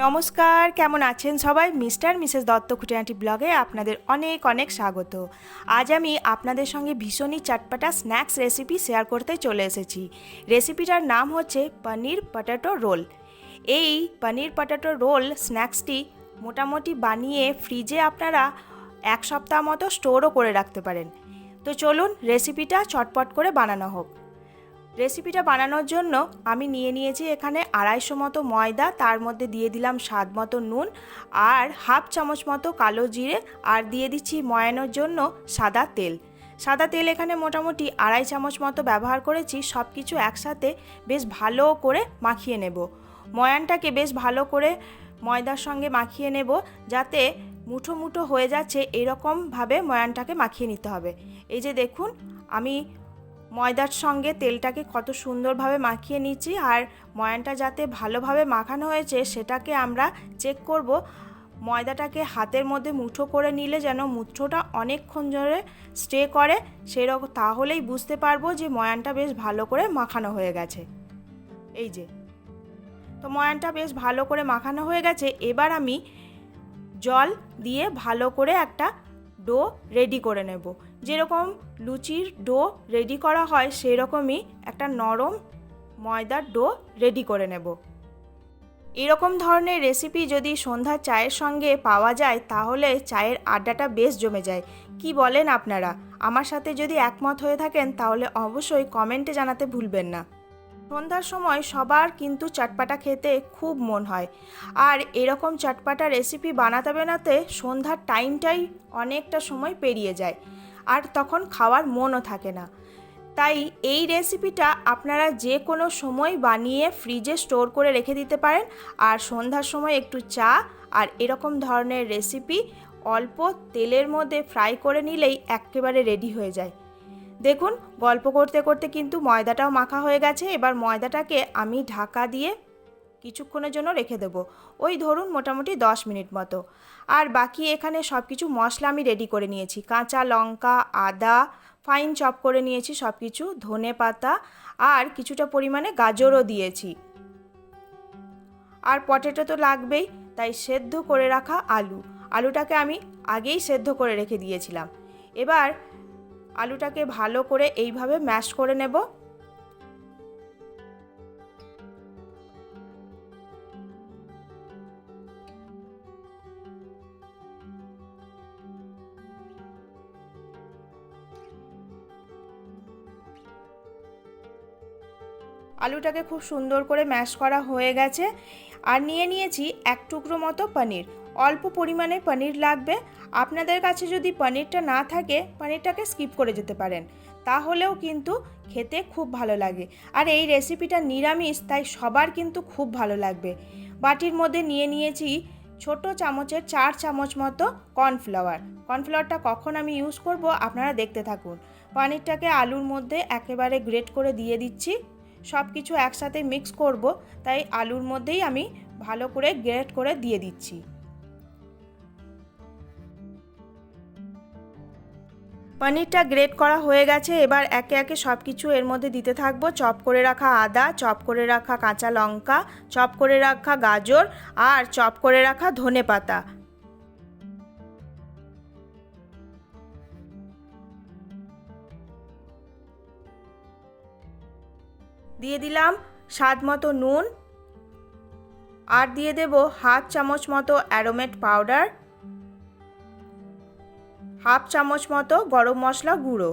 নমস্কার, কেমন আছেন সবাই? মিস্টার মিসেস দত্ত খুঁটিনাটি ব্লগে আপনাদের অনেক অনেক স্বাগত। আজ আমি আপনাদের সঙ্গে ভীষণই চটপটা স্ন্যাক্স রেসিপি শেয়ার করতে চলে এসেছি। রেসিপিটার নাম হচ্ছে পনির পটেটো রোল। এই পনির পটেটো রোল স্ন্যাক্সটি মোটামুটি বানিয়ে ফ্রিজে আপনারা এক সপ্তাহ মতো স্টোরও করে রাখতে পারেন। তো চলুন রেসিপিটা চটপট করে বানানো হোক। রেসিপিটা বানানোর জন্য আমি নিয়েছি এখানে 250 মতো ময়দা, তার মধ্যে দিয়ে দিলাম স্বাদ মতো নুন আর হাফ চামচ মতো কালো জিরে, আর দিয়ে দিচ্ছি ময়ানোর জন্য সাদা তেল। সাদা তেল এখানে মোটামুটি 2.5 চামচ মতো ব্যবহার করেছি। সব কিছু একসাথে বেশ ভালো করে মাখিয়ে নেব। ময়ানটাকে বেশ ভালো করে ময়দার সঙ্গে মাখিয়ে নেব, যাতে মুঠো মুঠো হয়ে যাচ্ছে এরকমভাবে ময়ানটাকে মাখিয়ে নিতে হবে। এই যে দেখুন, আমি ময়দার সঙ্গে তেলটাকে কত সুন্দরভাবে মাখিয়ে নিচ্ছি, আর ময়ানটা যাতে ভালোভাবে মাখানো হয়েছে সেটাকে আমরা চেক করব। ময়দাটাকে হাতের মধ্যে মুঠো করে নিলে যেন মুঠোটা অনেকক্ষণ ধরে স্টে করে, সেরকম তাহলেই বুঝতে পারবো যে ময়ানটা বেশ ভালো করে মাখানো হয়ে গেছে। এই যে, তো ময়ানটা বেশ ভালো করে মাখানো হয়ে গেছে। এবার আমি জল দিয়ে ভালো করে একটা ডো রেডি করে নেব। যেরকম লুচির ডো রেডি করা হয় সেই রকমই একটা নরম ময়দার ডো রেডি করে নেব। এরকম ধরনের রেসিপি যদি সন্ধ্যার চায়ের সঙ্গে পাওয়া যায় তাহলে চায়ের আড্ডাটা বেশ জমে যায়। কি বলেন আপনারা? আমার সাথে যদি একমত হয়ে থাকেন তাহলে অবশ্যই কমেন্টে জানাতে ভুলবেন না। সন্ধ্যার সময় সবার কিন্তু চটপাটা খেতে খুব মন হয়, আর এরকম চটপাটা রেসিপি বানাতে বানাতে সন্ধ্যার টাইমটাই অনেকটা সময় পেরিয়ে যায়, আর তখন খাওয়ার মনও থাকে না। তাই এই রেসিপিটা আপনারা যে কোনো সময় বানিয়ে ফ্রিজে স্টোর করে রেখে দিতে পারেন, আর সন্ধ্যার সময় একটু চা আর এরকম ধরনের রেসিপি অল্প তেলের মধ্যে ফ্রাই করে নিলেই একেবারে রেডি হয়ে যায়। দেখুন, গল্প করতে করতে কিন্তু ময়দাটাও মাখা হয়ে গেছে। এবার ময়দাটাকে আমি ঢাকা দিয়ে কিছুক্ষণের জন্য রেখে দেব, ওই ধরুন মোটামুটি 10 মিনিট মতো। আর বাকি এখানে সব কিছু মশলা আমি রেডি করে নিয়েছি। কাঁচা লঙ্কা, আদা ফাইন চপ করে নিয়েছি সব কিছু, ধনে পাতা আর কিছুটা পরিমাণে গাজরও দিয়েছি। আর পটেটো তো লাগবেই, তাই সেদ্ধ করে রাখা আলুটাকে আমি আগেই সেদ্ধ করে রেখে দিয়েছিলাম। এবার আলুটাকে ভালো করে এইভাবে ম্যাশ করে নেব। আলুটাকে খুব সুন্দর করে ম্যাশ করা হয়ে গেছে। আর নিয়েছি এক টুকরো মতো পনির। অল্প পরিমাণে পনির লাগবে। আপনাদের কাছে যদি পনিরটা না থাকে পনিরটাকে স্কিপ করে যেতে পারেন, তাহলেও কিন্তু খেতে খুব ভালো লাগে। আর এই রেসিপিটা নিরামিষ, তাই সবার কিন্তু খুব ভালো লাগবে। বাটির মধ্যে নিয়েছি ছোট চামচের 4 চামচ মতো কর্নফ্লাওয়ারটা কখন আমি ইউজ করব আপনারা দেখতে থাকুন। পনিরটাকে আলুর মধ্যে একেবারে গ্রেট করে দিয়ে দিচ্ছি। সব কিছু একসাথে মিক্স করব, তাই আলুর মধ্যেই আমি ভালো করে গ্রেট করে দিয়ে দিচ্ছি। পনিরটা গ্রেট করা হয়ে গেছে। এবার একে একে সব কিছু এর মধ্যে দিতে থাকবো। চপ করে রাখা আদা, চপ করে রাখা কাঁচা লঙ্কা, চপ করে রাখা গাজর আর চপ করে রাখা ধনে পাতা। দিয়ে দিলাম স্বাদ মতো নুন, আর দিয়ে দেব হাফ চামচ মতো অ্যারোমেট পাউডার, হাফ চামচ মতো গরম মশলা গুঁড়ো।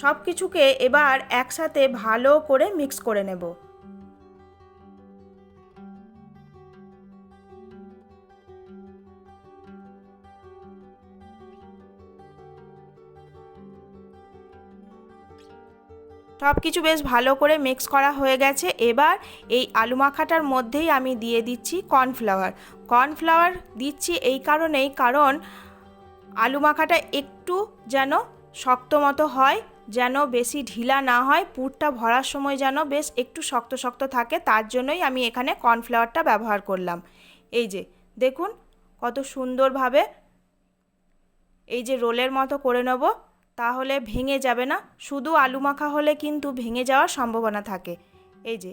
সব কিছুকে এবার একসাথে ভালো করে মিক্স করে নেব। সব কিছু বেশ ভালো করে মিক্স করা হয়ে গেছে। এবার এই আলু মাখাটার মধ্যেই আমি দিয়ে দিচ্ছি কর্নফ্লাওয়ার দিচ্ছি এই কারণেই, কারণ আলু মাখাটা একটু যেন শক্ত মতো হয়, যেন বেশি ঢিলা না হয়। পুরটা ভরার সময় যেন বেশ একটু শক্ত শক্ত থাকে, তার জন্যই আমি এখানে কর্নফ্লাওয়ারটা ব্যবহার করলাম। এই যে দেখুন কত সুন্দরভাবে এই যে রোলের মতো করে নেব, তাহলে ভেঙে যাবে না। শুধু আলু মাখা হলে কিন্তু ভেঙে যাওয়ার সম্ভাবনা থাকে। এই যে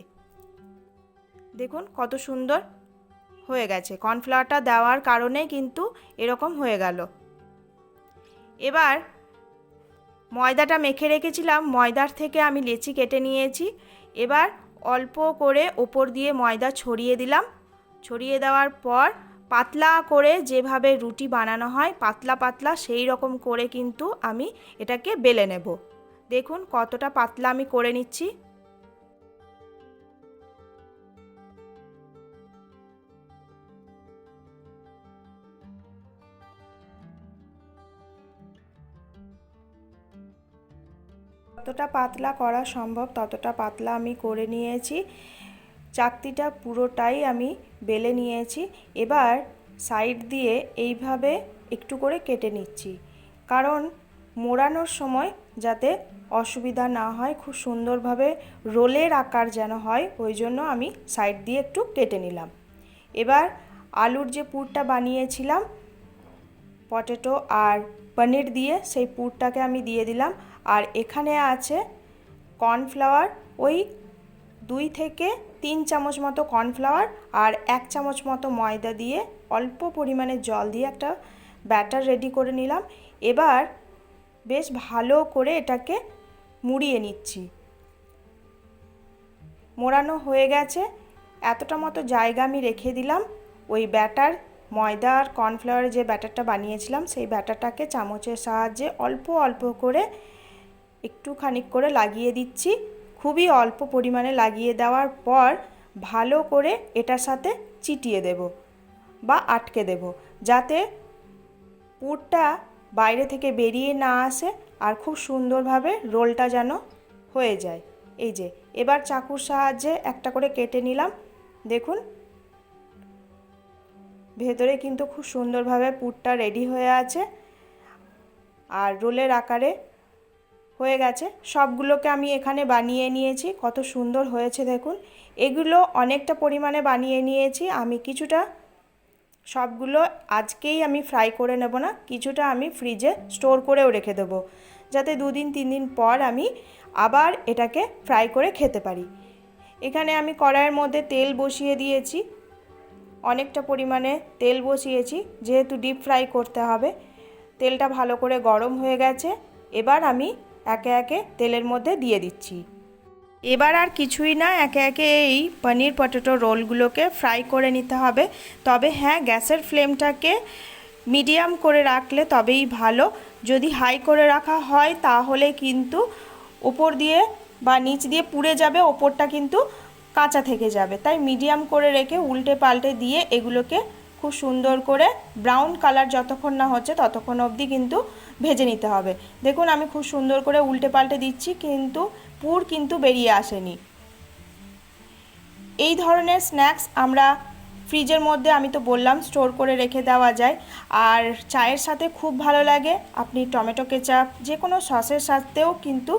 দেখুন কত সুন্দর হয়ে গেছে। কর্নফ্লাওয়ারটা দেওয়ার কারণে কিন্তু এরকম হয়ে গেল। এবার ময়দাটা মেখে রেখেছিলাম, ময়দার থেকে আমি লেচি কেটে নিয়েছি। এবার অল্প করে ওপর দিয়ে ময়দা ছড়িয়ে দিলাম। ছড়িয়ে দেওয়ার পর পাতলা করে যেভাবে রুটি বানানো হয় পাতলা পাতলা সেই রকম করে কিন্তু আমি এটাকে বেলে নেব। দেখুন কতটা পাতলা আমি করে নিচ্ছি। যতটা পাতলা করা সম্ভব ততটা পাতলা আমি করে নিয়েছি। চাকতিটা পুরোটাই আমি বেলে নিয়েছি। এবার সাইড দিয়ে এইভাবে একটু করে কেটে নিচ্ছি, কারণ মোড়ানোর সময় যাতে অসুবিধা না হয়, খুব সুন্দরভাবে রোলের আকার যেন হয়, ওই জন্য আমি সাইড দিয়ে একটু কেটে নিলাম। এবার আলুর যে পুরটা বানিয়েছিলাম পটেটো আর পনির দিয়ে, সেই পুরটাকে আমি দিয়ে দিলাম। আর এখানে আছে কর্নফ্লাওয়ার, ওই 2 থেকে 3 চামচ মতো কর্নফ্লাওয়ার আর 1 চামচ মতো ময়দা দিয়ে অল্প পরিমাণে জল দিয়ে একটা ব্যাটার রেডি করে নিলাম। এবার বেশ ভালো করে এটাকে মুড়িয়ে নিচ্ছি। মোড়ানো হয়ে গেছে, এতটা মতো জায়গা আমি রেখে দিলাম। ওই ব্যাটার, ময়দা আর কর্নফ্লাওয়ারের যে ব্যাটারটা বানিয়েছিলাম সেই ব্যাটারটাকে চামচের সাহায্যে অল্প অল্প করে একটুখানি করে লাগিয়ে দিচ্ছি। খুবই অল্প পরিমাণে লাগিয়ে দেওয়ার পর ভালো করে এটার সাথে চিটিয়ে দেব বা আটকে দেব, যাতে পুরটা বাইরে থেকে বেরিয়ে না আসে আর খুব সুন্দরভাবে রোলটা যেন হয়ে যায়। এই যে এবার চাকুর সাহায্যে একটা করে কেটে নিলাম। দেখুন ভেতরে কিন্তু খুব সুন্দরভাবে পুরটা রেডি হয়ে আছে আর রোলের আকারে হয়ে গেছে। সবগুলোকে আমি এখানে বানিয়ে নিয়েছি, কত সুন্দর হয়েছে দেখুন। এগুলো অনেকটা পরিমাণে বানিয়ে নিয়েছি আমি। কিছুটা, সবগুলো আজকেই আমি ফ্রাই করে নেব না, কিছুটা আমি ফ্রিজে স্টোর করেও রেখে দেবো, যাতে 2 দিন 3 দিন পর আমি আবার এটাকে ফ্রাই করে খেতে পারি। এখানে আমি কড়াইয়ের মধ্যে তেল বসিয়ে দিয়েছি, অনেকটা পরিমাণে তেল বসিয়েছি যেহেতু ডিপ ফ্রাই করতে হবে। তেলটা ভালো করে গরম হয়ে গেছে, এবার আমি একে একে তেলের মধ্যে দিয়ে দিচ্ছি। এবার আর কিছুই না, একে একে এই পনির পটেটো রোলগুলোকে ফ্রাই করে নিতে হবে। তবে হ্যাঁ, গ্যাসের ফ্লেমটাকে মিডিয়াম করে রাখলে তবেই ভালো। যদি হাই করে রাখা হয় তাহলে কিন্তু উপর দিয়ে বা নিচ দিয়ে পুড়ে যাবে, ওপরটা কিন্তু কাঁচা থেকে যাবে। তাই মিডিয়াম করে রেখে উল্টে পাল্টে দিয়ে এগুলোকে খুব সুন্দর করে ব্রাউন কালার যতক্ষণ না হচ্ছে ততক্ষণ অবধি কিন্তু ভেজে নিতে হবে। দেখুন আমি খুব সুন্দর করে উল্টে পাল্টে দিচ্ছি, কিন্তু পুর কিন্তু বেরিয়ে আসেনি। এই ধরনের স্ন্যাক্স আমরা ফ্রিজের মধ্যে, আমি তো বললাম, স্টোর করে রেখে দেওয়া যায়। আর চায়ের সাথে খুব ভালো লাগে। আপনি টমেটো কেচাপ যে কোনো সসের সাথেও কিন্তু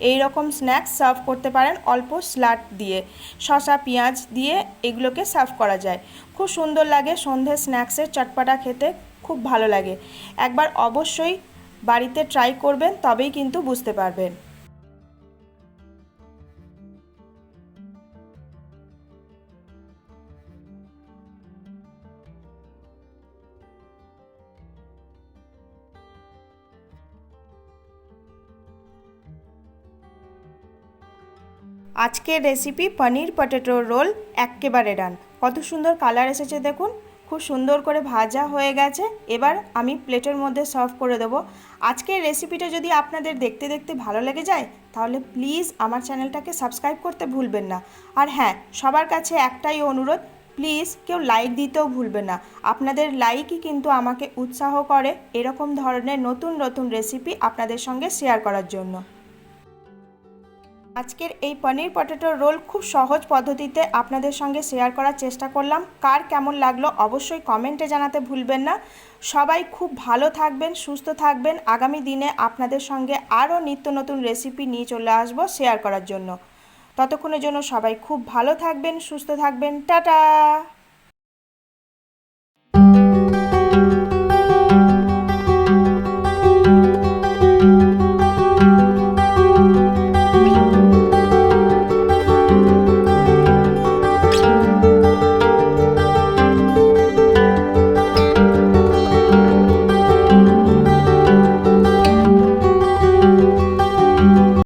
এই রকম স্ন্যাক্স সার্ভ করতে পারেন, অল্প স্যালাড দিয়ে, শসা পেঁয়াজ দিয়ে এগুলোকে সার্ভ করা যায়। খুব সুন্দর লাগে, সন্ধ্যে স্ন্যাক্সের চটপটা খেতে খুব ভালো লাগে। একবার অবশ্যই বাড়িতে ট্রাই করবেন, তবেই কিন্তু বুঝতে পারবেন। আজকের রেসিপি পনির পটেটো রোল এক্কেবারে ডান। কত সুন্দর কালার এসেছে দেখুন, খুব সুন্দর করে ভাজা হয়ে গেছে। এবার আমি প্লেটের মধ্যে সার্ভ করে দেবো। আজকের রেসিপিটা যদি আপনাদের দেখতে দেখতে ভালো লেগে যায় তাহলে প্লিজ আমার চ্যানেলটাকে সাবস্ক্রাইব করতে ভুলবেন না। আর হ্যাঁ, সবার কাছে একটাই অনুরোধ, প্লিজ কেউ লাইক দিতেও ভুলবেন না। আপনাদের লাইকই কিন্তু আমাকে উৎসাহ করে এরকম ধরনের নতুন নতুন রেসিপি আপনাদের সঙ্গে শেয়ার করার জন্য। আজকের এই পনির পটেটো রোল খুব সহজ পদ্ধতিতে আপনাদের সঙ্গে শেয়ার করার চেষ্টা করলাম। কার কেমন লাগলো অবশ্যই কমেন্টে জানাতে ভুলবেন না। সবাই খুব ভালো থাকবেন, সুস্থ থাকবেন। আগামী দিনে আপনাদের সঙ্গে আরও নিত্য নতুন রেসিপি নিয়ে চলে আসবো শেয়ার করার জন্য। ততক্ষণের জন্য সবাই খুব ভালো থাকবেন, সুস্থ থাকবেন। টাটা।